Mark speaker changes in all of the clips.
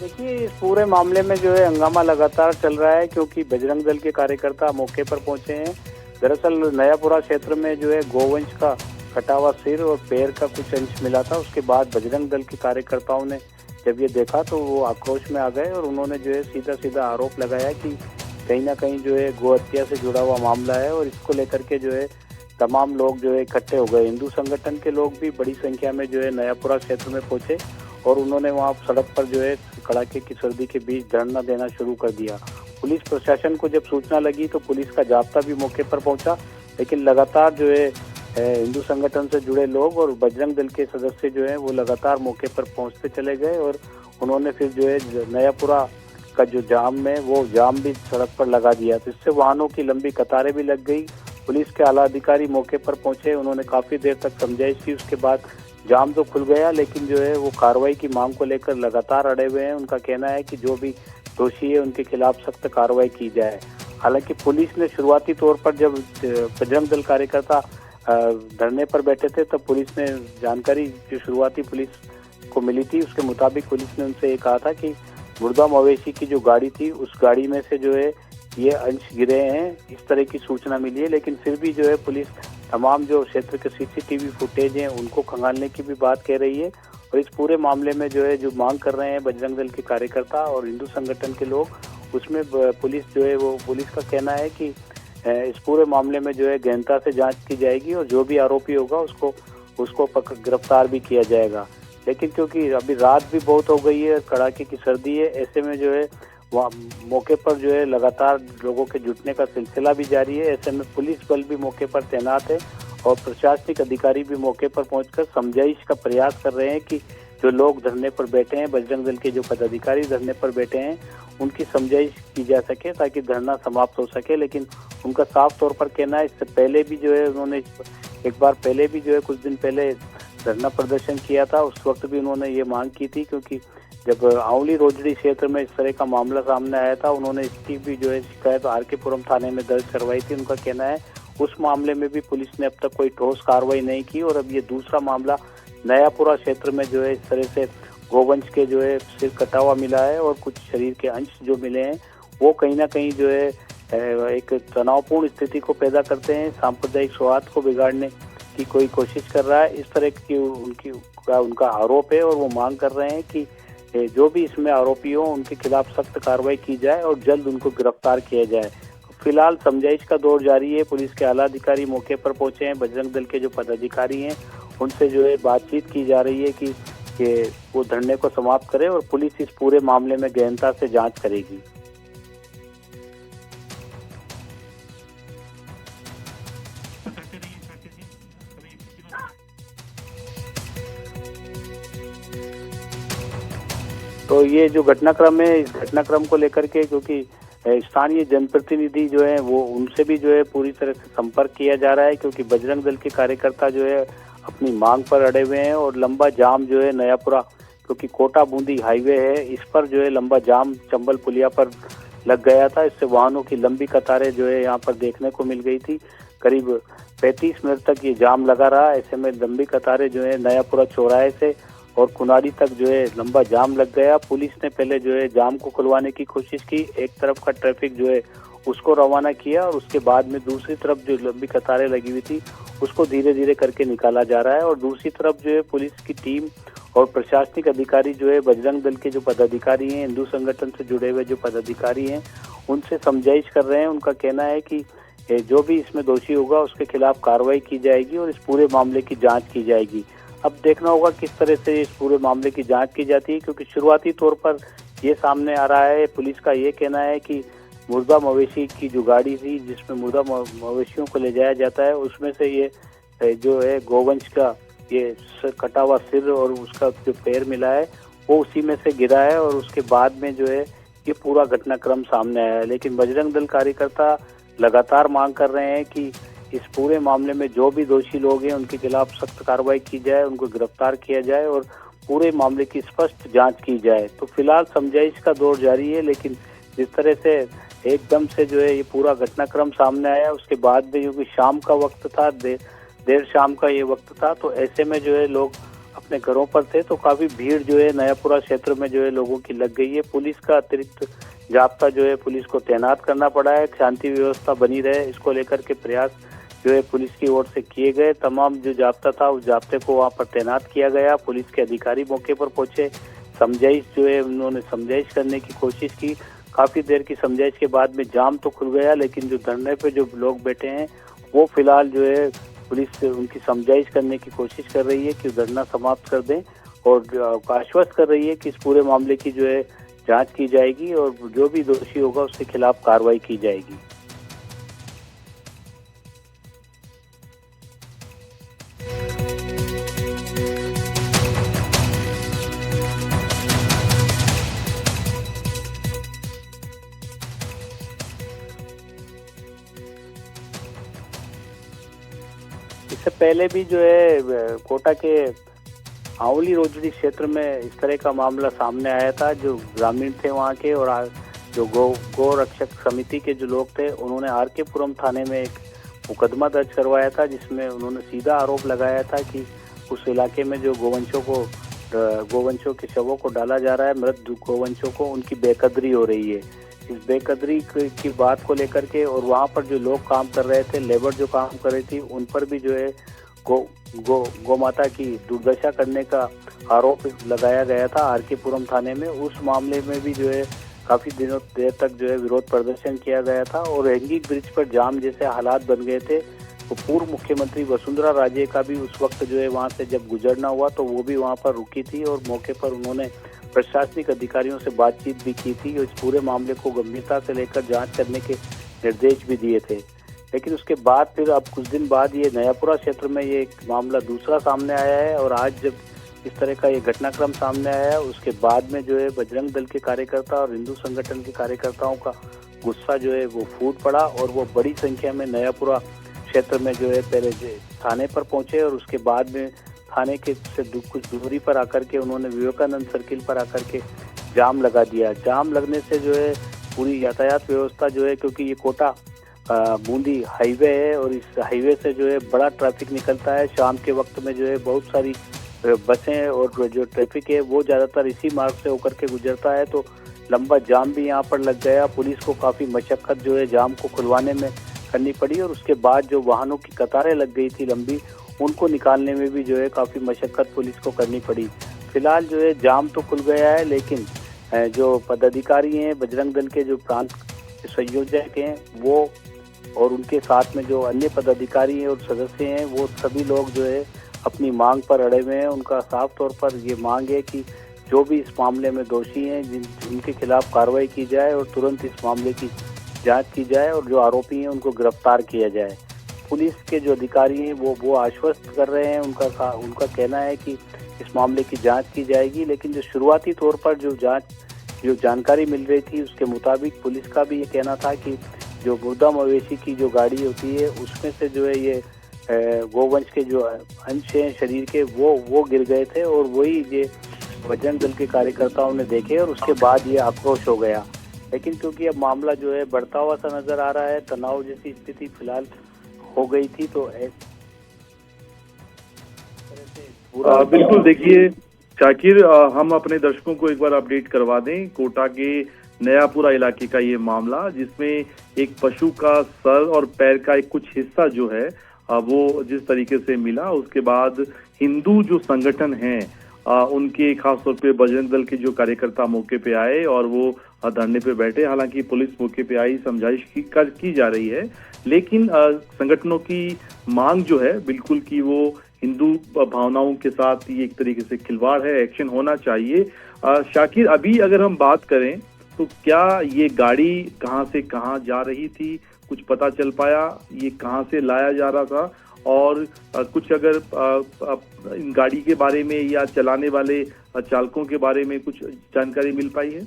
Speaker 1: देखिए, इस पूरे मामले में जो है हंगामा लगातार चल रहा है क्योंकि बजरंग दल के कार्यकर्ता मौके पर पहुंचे हैं। दरअसल नयापुरा क्षेत्र में जो है गोवंश का कटा हुआ सिर और पैर का कुछ अंश मिला था। उसके बाद बजरंग दल के कार्यकर्ताओं ने जब ये देखा तो वो आक्रोश में आ गए और उन्होंने जो है सीधा सीधा आरोप लगाया कि कहीं ना कहीं जो है गो हत्या से जुड़ा हुआ मामला है और इसको लेकर के जो है तमाम लोग जो है इकट्ठे हो गए। हिंदू संगठन के लोग भी बड़ी संख्या में जो है नयापुरा क्षेत्र में पहुंचे और उन्होंने वहां सड़क पर जो है कड़ाके की सर्दी के बीच धरना देना शुरू कर दिया। पुलिस प्रशासन को जब सूचना लगी तो पुलिस का जाब्ता भी मौके पर पहुंचा, लेकिन लगातार जो है हिंदू संगठन से जुड़े लोग और बजरंग दल के सदस्य जो है वो लगातार मौके पर पहुंचते चले गए और उन्होंने फिर जो है नयापुरा का जो जाम है वो जाम भी सड़क पर लगा दिया। तो इससे वाहनों की लंबी कतारें भी लग गई। पुलिस के आला अधिकारी मौके पर पहुंचे, उन्होंने काफी देर तक समझाइश की। उसके बाद जाम तो खुल गया, लेकिन जो है वो कार्रवाई की मांग को लेकर लगातार अड़े हुए हैं। उनका कहना है कि जो भी दोषी है उनके खिलाफ सख्त कार्रवाई की जाए। हालांकि पुलिस ने शुरुआती तौर पर जब बजरंग दल कार्यकर्ता धरने पर बैठे थे तब पुलिस ने जानकारी जो शुरुआती पुलिस को मिली थी उसके मुताबिक पुलिस ने उनसे ये कहा था कि मुर्दा मवेशी की जो गाड़ी थी उस गाड़ी में से जो है ये अंश गिरे हैं, इस तरह की सूचना मिली है। लेकिन फिर भी जो है पुलिस तमाम जो क्षेत्र के सीसीटीवी फुटेज हैं उनको खंगालने की भी बात कह रही है और इस पूरे मामले में जो है जो मांग कर रहे हैं बजरंग दल के कार्यकर्ता और हिंदू संगठन के लोग, उसमें पुलिस जो है वो पुलिस का कहना है कि इस पूरे मामले में जो है गहनता से जांच की जाएगी और जो भी आरोपी होगा उसको गिरफ्तार भी किया जाएगा। लेकिन क्योंकि अभी रात भी बहुत हो गई है, कड़ाके की सर्दी है, ऐसे में जो है वहाँ मौके पर जो है लगातार लोगों के जुटने का सिलसिला भी जारी है। ऐसे में पुलिस बल भी मौके पर तैनात है और प्रशासनिक अधिकारी भी मौके पर पहुंचकर समझाइश का प्रयास कर रहे हैं कि जो लोग धरने पर बैठे हैं, बजरंग दल के जो पदाधिकारी धरने पर बैठे हैं, उनकी समझाइश की जा सके ताकि धरना समाप्त हो सके। लेकिन उनका साफ तौर पर कहना है, इससे पहले भी जो है उन्होंने एक बार पहले भी जो है कुछ दिन पहले धरना प्रदर्शन किया था। उस वक्त भी उन्होंने ये मांग की थी क्योंकि जब आंवली रोजड़ी क्षेत्र में इस तरह का मामला सामने आया था, उन्होंने इसकी भी जो है शिकायत आरकेपुरम थाने में दर्ज करवाई थी। उनका कहना है उस मामले में भी पुलिस ने अब तक कोई ठोस कार्रवाई नहीं की और अब ये दूसरा मामला नयापुरा क्षेत्र में जो है इस तरह से गोवंश के जो है सिर कटा हुआ मिला है और कुछ शरीर के अंश जो मिले हैं वो कहीं ना कहीं जो है एक तनावपूर्ण स्थिति को पैदा करते हैं, सांप्रदायिक सौहार्द को बिगाड़ने की कोई कोशिश कर रहा है, इस तरह की उनका आरोप है और वो मांग कर रहे हैं कि जो भी इसमें आरोपी हो उनके खिलाफ सख्त कार्रवाई की जाए और जल्द उनको गिरफ्तार किया जाए। फिलहाल समझाइश का दौर जारी है। पुलिस के आला अधिकारी मौके पर पहुंचे हैं, बजरंग दल के जो पदाधिकारी हैं उनसे जो है बातचीत की जा रही है कि वो धरने को समाप्त करे और पुलिस इस पूरे मामले में गहनता से जांच करेगी। तो ये जो घटनाक्रम है, इस घटनाक्रम को लेकर के क्योंकि स्थानीय जनप्रतिनिधि जो है वो उनसे भी जो है पूरी तरह से संपर्क किया जा रहा है क्योंकि बजरंग दल के कार्यकर्ता जो है अपनी मांग पर अड़े हुए हैं और लंबा जाम जो है नयापुरा क्योंकि कोटा बूंदी हाईवे है, इस पर जो है लंबा जाम चंबल पुलिया पर लग गया था। इससे वाहनों की लंबी कतारें जो है यहाँ पर देखने को मिल गई थी। करीब 35 मिनट तक ये जाम लगा रहा। ऐसे में लंबी कतारें जो है नयापुरा चौराहे से और कुनारी तक जो है लंबा जाम लग गया। पुलिस ने पहले जो है जाम को खुलवाने की कोशिश की, एक तरफ का ट्रैफिक जो है उसको रवाना किया और उसके बाद में दूसरी तरफ जो लंबी कतारें लगी हुई थी उसको धीरे धीरे करके निकाला जा रहा है और दूसरी तरफ जो है पुलिस की टीम और प्रशासनिक अधिकारी जो है बजरंग दल के जो पदाधिकारी हैं, हिंदू संगठन से जुड़े हुए जो पदाधिकारी हैं, उनसे समझाइश कर रहे हैं। उनका कहना है कि जो भी इसमें दोषी होगा उसके खिलाफ कार्रवाई की जाएगी और इस पूरे मामले की जाँच की जाएगी। अब देखना होगा किस तरह से इस पूरे मामले की जांच की जाती है क्योंकि शुरुआती तौर पर ये सामने आ रहा है, पुलिस का ये कहना है कि मुर्दा मवेशी की जो गाड़ी थी जिसमें मुर्दा मवेशियों को ले जाया जाता है उसमें से ये जो है गोवंश का ये कटा हुआ सिर और उसका जो पैर मिला है वो उसी में से गिरा है और उसके बाद में जो है ये पूरा घटनाक्रम सामने आया है। लेकिन बजरंग दल कार्यकर्ता लगातार मांग कर रहे हैं कि इस पूरे मामले में जो भी दोषी लोग हैं उनके खिलाफ सख्त कार्रवाई की जाए, उनको गिरफ्तार किया जाए और पूरे मामले की स्पष्ट जांच की जाए। तो फिलहाल समझाइश का दौर जारी है, लेकिन जिस तरह से एकदम से जो है ये पूरा घटनाक्रम सामने आया उसके बाद में क्योंकि शाम का वक्त था, देर शाम का ये वक्त था, तो ऐसे में जो है लोग अपने घरों पर थे तो काफी भीड़ जो है नयापुरा क्षेत्र में जो है लोगों की लग गई है। पुलिस का अतिरिक्त जाब्ता जो है पुलिस को तैनात करना पड़ा है, शांति व्यवस्था बनी रहे इसको लेकर के प्रयास जो है पुलिस की ओर से किए गए। तमाम जो जाब्ता था उस जाब्ते को वहां पर तैनात किया गया। पुलिस के अधिकारी मौके पर पहुंचे, समझाइश जो है उन्होंने समझाइश करने की कोशिश की। काफी देर की समझाइश के बाद में जाम तो खुल गया, लेकिन जो धरने पे जो लोग बैठे हैं वो फिलहाल जो है पुलिस से उनकी समझाइश करने की कोशिश कर रही है कि धरना समाप्त कर दें और आश्वस्त कर रही है कि इस पूरे मामले की जो है जांच की जाएगी और जो भी दोषी होगा उसके खिलाफ कार्रवाई की जाएगी। इससे पहले भी जो है कोटा के आंवली रोजड़ी क्षेत्र में इस तरह का मामला सामने आया था। जो ग्रामीण थे वहाँ के और जो गौ रक्षक समिति के जो लोग थे उन्होंने आर.के. पुरम थाने में एक मुकदमा दर्ज करवाया था, जिसमें उन्होंने सीधा आरोप लगाया था कि उस इलाके में जो गोवंशों के शवों को डाला जा रहा है, मृत गोवंशों को, उनकी बेकदरी हो रही है। इस बेकदरी की बात को लेकर के और वहाँ पर जो लोग काम कर रहे थे, लेबर जो काम कर रही थी, उन पर भी जो है गौ माता की दुर्दशा करने का आरोप लगाया गया था आर.के. पुरम थाने में। उस मामले में भी जो है काफी देर तक जो है विरोध प्रदर्शन किया गया था और हैंगिंग ब्रिज पर जाम जैसे हालात बन गए थे। तो पूर्व मुख्यमंत्री वसुंधरा राजे का भी उस वक्त जो है वहां से जब गुजरना हुआ तो वो भी वहां पर रुकी थी और मौके पर उन्होंने प्रशासनिक अधिकारियों से बातचीत भी की थी और इस पूरे मामले को गंभीरता से लेकर जांच करने के निर्देश भी दिए थे। लेकिन उसके बाद फिर अब कुछ दिन बाद ये नयापुरा क्षेत्र में ये एक मामला दूसरा सामने आया है और आज जब इस तरह का ये घटनाक्रम सामने आया है उसके बाद में जो है बजरंग दल के कार्यकर्ता और हिंदू संगठन के कार्यकर्ताओं का गुस्सा जो है वो फूट पड़ा और वो बड़ी संख्या में नयापुरा क्षेत्र में जो है पहले थाने पर पहुंचे और उसके बाद में थाने के से कुछ दूरी पर आकर के उन्होंने विवेकानंद सर्किल पर आकर के जाम लगा दिया। जाम लगने से जो है पूरी यातायात व्यवस्था जो है, क्योंकि ये कोटा बूंदी हाईवे है और इस हाईवे से जो है बड़ा ट्रैफिक निकलता है। शाम के वक्त में जो है बहुत सारी बसें और जो ट्रैफिक है वो ज़्यादातर इसी मार्ग से होकर के गुजरता है, तो लंबा जाम भी यहाँ पर लग गया। पुलिस को काफ़ी मशक्क़त जो है जाम को खुलवाने में करनी पड़ी और उसके बाद जो वाहनों की कतारें लग गई थी लंबी, उनको निकालने में भी जो है काफ़ी मशक्क़त पुलिस को करनी पड़ी। फिलहाल जो है जाम तो खुल गया है, लेकिन जो पदाधिकारी हैं बजरंग दल के जो प्रांत संयोजक हैं वो और उनके साथ में जो अन्य पदाधिकारी हैं और सदस्य हैं वो सभी लोग जो है अपनी मांग पर अड़े हुए हैं। उनका साफ तौर पर ये मांग है कि जो भी इस मामले में दोषी हैं उनके खिलाफ कार्रवाई की जाए और तुरंत इस मामले की जांच की जाए और जो आरोपी हैं उनको गिरफ्तार किया जाए। पुलिस के जो अधिकारी हैं वो आश्वस्त कर रहे हैं, उनका कहना है कि इस मामले की जांच की जाएगी, लेकिन जो शुरुआती तौर पर जो जानकारी मिल रही थी उसके मुताबिक पुलिस का भी ये कहना था कि जो मुर्दा मवेशी की जो गाड़ी होती है उसमें से जो है ये गोवंश के जो अंश हैं शरीर के वो गिर गए थे और वही ये बजरंग दल के कार्यकर्ताओं ने देखे और उसके बाद ये आक्रोश हो गया। लेकिन क्योंकि अब मामला जो है बढ़ता हुआ सा नजर आ रहा है, तनाव जैसी स्थिति फिलहाल हो गई थी, तो
Speaker 2: बिल्कुल। देखिए शाकिर, हम अपने दर्शकों को एक बार अपडेट करवा दें कोटा के नयापुरा इलाके का ये मामला, जिसमें एक पशु का सर और पैर का एक कुछ हिस्सा जो है वो जिस तरीके से मिला, उसके बाद हिंदू जो संगठन हैं उनके खास तौर पे बजरंग दल के जो कार्यकर्ता मौके पे आए और वो धरने पे बैठे। हालांकि पुलिस मौके पे आई, समझाइश की जा रही है, लेकिन संगठनों की मांग जो है बिल्कुल कि वो हिंदू भावनाओं के साथ ये एक तरीके से खिलवाड़ है, एक्शन होना चाहिए। शाकिर, अभी अगर हम बात करें तो क्या ये गाड़ी कहां से कहां जा रही थी, कुछ पता चल पाया? ये कहां से लाया जा रहा था और कुछ अगर इन गाड़ी के बारे में या चलाने वाले चालकों के बारे में कुछ जानकारी मिल पाई है?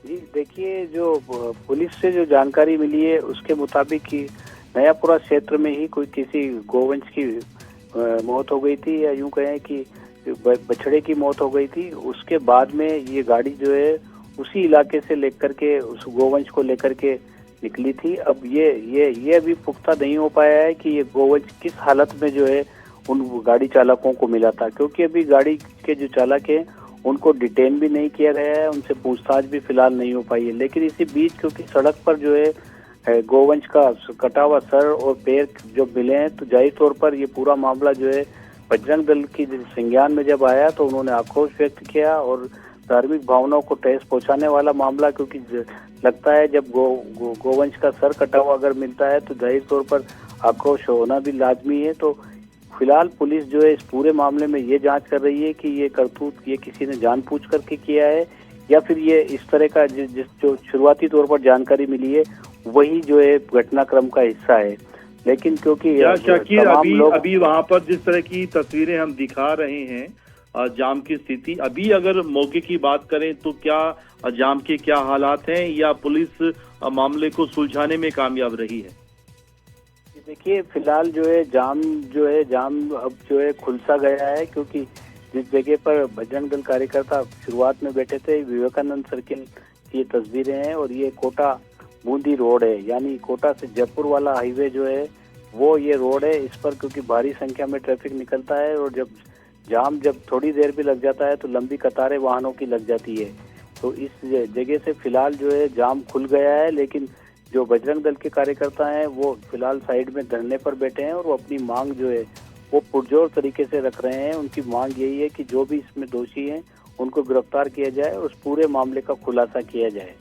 Speaker 1: जी देखिए, जो पुलिस से जो जानकारी मिली है उसके मुताबिक कि नयापुरा क्षेत्र में ही कोई किसी गोवंश की मौत हो गई थी, या यूं कहें कि बछड़े की मौत हो गई थी। उसके बाद में ये गाड़ी जो है उसी इलाके से लेकर के उस गोवंश को लेकर के निकली थी। अब ये अभी पुख्ता नहीं हो पाया है कि ये गोवंश किस हालत में जो है उन गाड़ी चालकों को मिला था, क्योंकि अभी गाड़ी के जो चालक हैं उनको डिटेन भी नहीं किया गया है, उनसे पूछताछ भी फिलहाल नहीं हो पाई है। लेकिन इसी बीच क्योंकि सड़क पर जो है गोवंश का कटा हुआ सर और पैर जो मिले हैं, तो जाहिर तौर पर ये पूरा मामला जो है बजरंग दल की संज्ञान में जब आया तो उन्होंने आक्रोश व्यक्त किया। और धार्मिक भावनाओं को ठेस पहुंचाने वाला मामला, क्योंकि लगता है जब गोवंश का सर कटा हुआ अगर मिलता है तो जाहिर तौर पर आक्रोश होना भी लाजमी है। तो फिलहाल पुलिस जो है इस पूरे मामले में ये जांच कर रही है कि ये करतूत ये किसी ने जानबूझ करके किया है या फिर ये इस तरह का जो शुरुआती तौर पर जानकारी मिली है वही जो है घटनाक्रम का हिस्सा है। लेकिन क्योंकि
Speaker 2: शाकिर अभी वहां पर जिस तरह की तस्वीरें हम दिखा रहे हैं जाम की स्थिति, अभी अगर मौके की बात करें तो क्या जाम के क्या हालात हैं या पुलिस मामले को सुलझाने में कामयाब रही है?
Speaker 1: देखिए फिलहाल जो है जाम अब जो है खुलसा गया है, क्योंकि जिस जगह पर बजरंग दल कार्यकर्ता शुरुआत में बैठे थे विवेकानंद सर्किल की ये तस्वीरें हैं और ये कोटा बूंदी रोड है, यानी कोटा से जयपुर वाला हाईवे जो है वो ये रोड है। इस पर क्योंकि भारी संख्या में ट्रैफिक निकलता है और जब थोड़ी देर भी लग जाता है तो लंबी कतारें वाहनों की लग जाती है। तो इस जगह से फिलहाल जो है जाम खुल गया है, लेकिन जो बजरंग दल के कार्यकर्ता हैं वो फिलहाल साइड में धरने पर बैठे हैं और वो अपनी मांग जो है वो पुरजोर तरीके से रख रहे हैं। उनकी मांग यही है कि जो भी इसमें दोषी हैं उनको गिरफ्तार किया जाए और उस पूरे मामले का खुलासा किया जाए।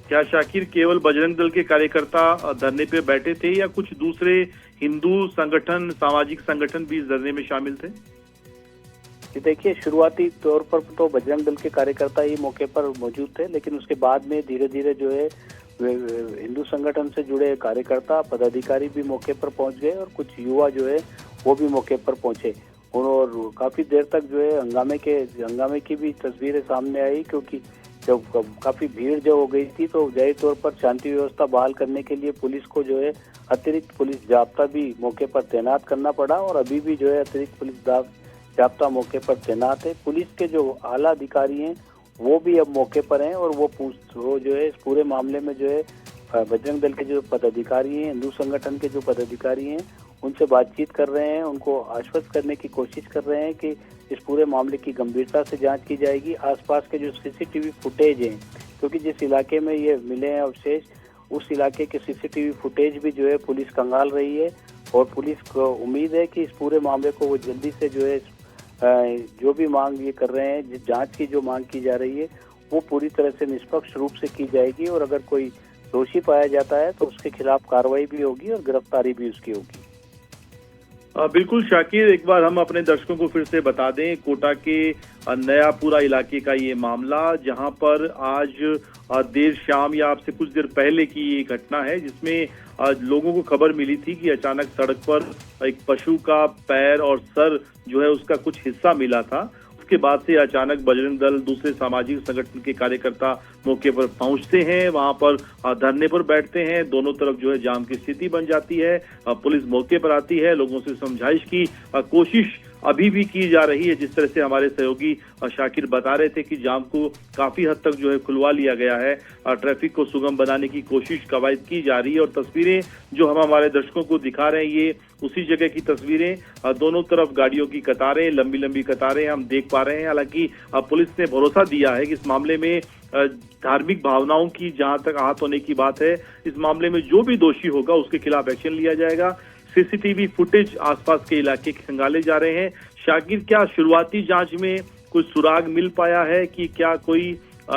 Speaker 2: क्या शाकिर केवल बजरंग दल के कार्यकर्ता धरने पे बैठे थे या कुछ दूसरे हिंदू संगठन, सामाजिक संगठन भी इस धरने में शामिल थे?
Speaker 1: देखिए शुरुआती तौर पर तो बजरंग दल के कार्यकर्ता ही मौके पर मौजूद थे, लेकिन उसके बाद में धीरे धीरे जो है हिंदू संगठन से जुड़े कार्यकर्ता पदाधिकारी भी मौके पर पहुंच गए और कुछ युवा जो है वो भी मौके पर पहुंचे और काफी देर तक जो है हंगामे की भी तस्वीरें सामने आई, क्योंकि जब काफी भीड़ जो हो गई थी तो जाहिर तौर पर शांति व्यवस्था बहाल करने के लिए पुलिस को जो है अतिरिक्त पुलिस जाब्ता भी मौके पर तैनात करना पड़ा और अभी भी जो है अतिरिक्त पुलिस जाब्ता मौके पर तैनात है। पुलिस के जो आला अधिकारी हैं वो भी अब मौके पर हैं और वो जो है इस पूरे मामले में जो है बजरंग दल के जो पदाधिकारी हैं, हिंदू संगठन के जो पदाधिकारी हैं उनसे बातचीत कर रहे हैं, उनको आश्वस्त करने की कोशिश कर रहे हैं कि इस पूरे मामले की गंभीरता से जांच की जाएगी। आसपास के जो सीसीटीवी फुटेज हैं, क्योंकि जिस इलाके में ये मिले हैं अवशेष उस इलाके के सीसीटीवी फुटेज भी जो है पुलिस खंगाल रही है और पुलिस को उम्मीद है कि इस पूरे मामले को वो जल्दी से जो है जो भी मांग ये कर रहे हैं, जांच की जो मांग की जा रही है वो पूरी तरह से निष्पक्ष रूप से की जाएगी और अगर कोई दोषी पाया जाता है तो उसके खिलाफ कार्रवाई भी होगी और गिरफ्तारी भी उसकी होगी।
Speaker 2: बिल्कुल शाकिर, एक बार हम अपने दर्शकों को फिर से बता दें, कोटा के नयापुरा इलाके का ये मामला जहां पर आज देर शाम या आपसे कुछ देर पहले की ये घटना है जिसमें लोगों को खबर मिली थी कि अचानक सड़क पर एक पशु का पैर और सर जो है उसका कुछ हिस्सा मिला था। उसके बाद से अचानक बजरंग दल दूसरे सामाजिक संगठन के कार्यकर्ता मौके पर पहुंचते हैं, वहां पर धरने पर बैठते हैं, दोनों तरफ जो है जाम की स्थिति बन जाती है। पुलिस मौके पर आती है, लोगों से समझाइश की कोशिश अभी भी की जा रही है। जिस तरह से हमारे सहयोगी शाकिर बता रहे थे कि जाम को काफी हद तक जो है खुलवा लिया गया है, ट्रैफिक को सुगम बनाने की कोशिश कवायद की जा रही है और तस्वीरें जो हम हमारे दर्शकों को दिखा रहे हैं ये उसी जगह की तस्वीरें, दोनों तरफ गाड़ियों की कतारें, लंबी लंबी कतारें हम देख पा रहे हैं। हालांकि पुलिस ने भरोसा दिया है कि इस मामले में धार्मिक भावनाओं की जहां तक आहत होने की बात है, इस मामले में जो भी दोषी होगा उसके खिलाफ एक्शन लिया जाएगा। सीसीटीवी फुटेज आसपास के इलाके खंगाले जा रहे हैं। शाकिर, क्या शुरुआती जांच में कोई सुराग मिल पाया है कि क्या कोई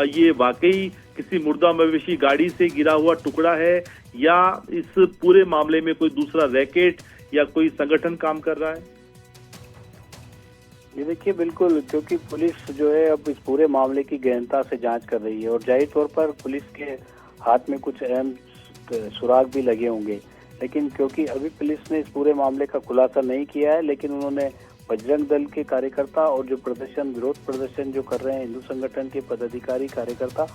Speaker 2: ये वाकई किसी मुर्दा मवेशी गाड़ी से गिरा हुआ टुकड़ा है या इस पूरे मामले में कोई दूसरा रैकेट या कोई संगठन काम कर रहा है?
Speaker 1: ये देखिए बिल्कुल, क्योंकि पुलिस जो है अब इस पूरे मामले की गहनता से जांच कर रही है और जाहिर तौर पर पुलिस के हाथ में कुछ अहम सुराग भी लगे होंगे, लेकिन क्योंकि अभी पुलिस ने इस पूरे मामले का खुलासा नहीं किया है, लेकिन उन्होंने बजरंग दल के कार्यकर्ता और जो विरोध प्रदर्शन जो कर रहे हैं हिंदू संगठन के पदाधिकारी कार्यकर्ता,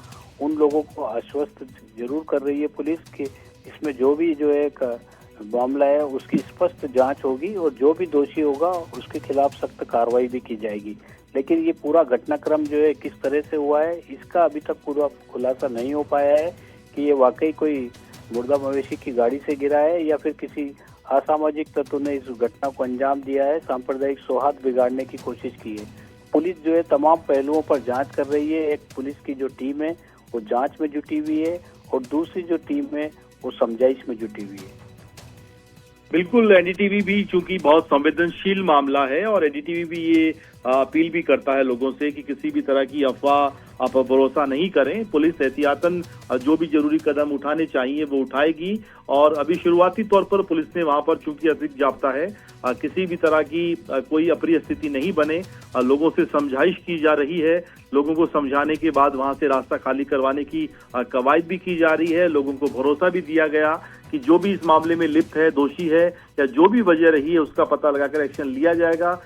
Speaker 1: उन लोगों को आश्वस्त जरूर कर रही है पुलिस कि इसमें जो भी जो है मामला है उसकी स्पष्ट जांच होगी और जो भी दोषी होगा उसके खिलाफ सख्त कार्रवाई भी की जाएगी। लेकिन ये पूरा घटनाक्रम जो है किस तरह से हुआ है इसका अभी तक पूरा खुलासा नहीं हो पाया है कि ये वाकई कोई मुर्दा मवेशी की गाड़ी से गिरा है या फिर किसी असामाजिक तत्वों ने इस घटना को अंजाम दिया है, सांप्रदायिक सौहार्द बिगाड़ने की कोशिश की है। पुलिस जो है तमाम पहलुओं पर जांच कर रही है। एक पुलिस की जो टीम है वो जांच में जुटी हुई है और दूसरी जो टीम है वो समझाइश में जुटी हुई है।
Speaker 2: बिल्कुल, एनडीटीवी भी चूंकि बहुत संवेदनशील मामला है और एनडीटीवी भी ये अपील भी करता है लोगों से कि किसी भी तरह की अफवाह आप भरोसा नहीं करें। पुलिस एहतियातन जो भी जरूरी कदम उठाने चाहिए वो उठाएगी और अभी शुरुआती तौर पर पुलिस ने वहां पर चूंकि अतिरिक्त जाब्ता है, किसी भी तरह की कोई अप्रिय स्थिति नहीं बने, लोगों से समझाइश की जा रही है। लोगों को समझाने के बाद वहां से रास्ता खाली करवाने की कवायद भी की जा रही है। लोगों को भरोसा भी दिया गया कि जो भी इस मामले में लिप्त है, दोषी है या जो भी वजह रही है उसका पता लगाकर एक्शन लिया जाएगा।